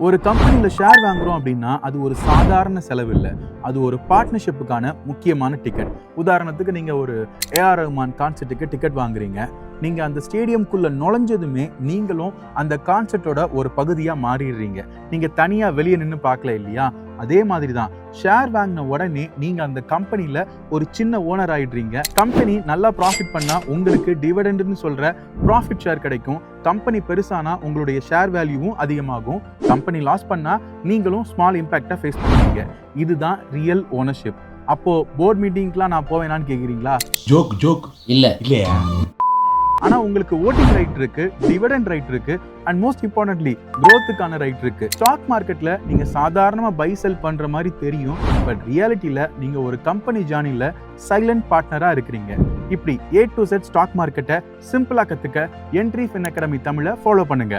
ஒரு கம்பெனியில் ஷேர் வாங்குறோம் அப்படின்னா அது ஒரு சாதாரண செலவு இல்லை, அது ஒரு பார்ட்னர்ஷிப்புக்கான முக்கியமான டிக்கெட். உதாரணத்துக்கு நீங்கள் ஒரு ஏஆர் ரஹ்மான் கான்சர்ட்டுக்கு டிக்கெட் வாங்குறீங்க. நீங்கள் அந்த ஸ்டேடியம்குள்ள நுழைஞ்சதுமே நீங்களும் அந்த கான்சர்ட்டோட ஒரு பகுதியாக மாறிடுறீங்க. நீங்கள் தனியாக வெளியே நின்று பார்க்கல இல்லையா? அதே மாதிரி தான் ஷேர் வாங்கின உடனே நீங்கள் அந்த கம்பெனியில் ஒரு சின்ன ஓனர் ஆயிடுறீங்க. கம்பெனி நல்லா ப்ராஃபிட் பண்ணால் உங்களுக்கு டிவிடெண்ட்னு சொல்கிற ப்ராஃபிட் ஷேர் கிடைக்கும். கம்பெனி பெருசானா உங்களுடைய ஷேர் வேல்யூவும் அதிகமாகும். கம்பெனி லாஸ் பண்ணால் நீங்களும் ஸ்மால் இம்பேக்டை ஃபேஸ் பண்ணுவீங்க. இதுதான் ரியல் ஓனர்ஷிப். அப்போ போர்ட் மீட்டிங்க்குலாம் நான் போவேனான்னு கேட்குறீங்களா? ஜோக் இல்லையா? ஆனால் உங்களுக்கு ஓட்டிங் ரைட் இருக்கு, டிவிடெண்ட் ரைட் இருக்கு, அண்ட் மோஸ்ட் இம்பார்ட்டன்ட்லி growthக்கான ரைட் இருக்கு. ஸ்டாக் மார்க்கெட்ல நீங்க சாதாரணமா பை செல் பண்ற மாதிரி தெரியும், பட் ரியாலிட்டியில நீங்க ஒரு கம்பெனி ஜார்னில சைலண்ட் பார்ட்னரா இருக்கிறீங்க. இப்படி A to Z ஸ்டாக் மார்க்கெட்டை சிம்பிளா கத்துக்க என்ட்ரி ஃபின் அகாடமி தமிழை ஃபாலோ பண்ணுங்க.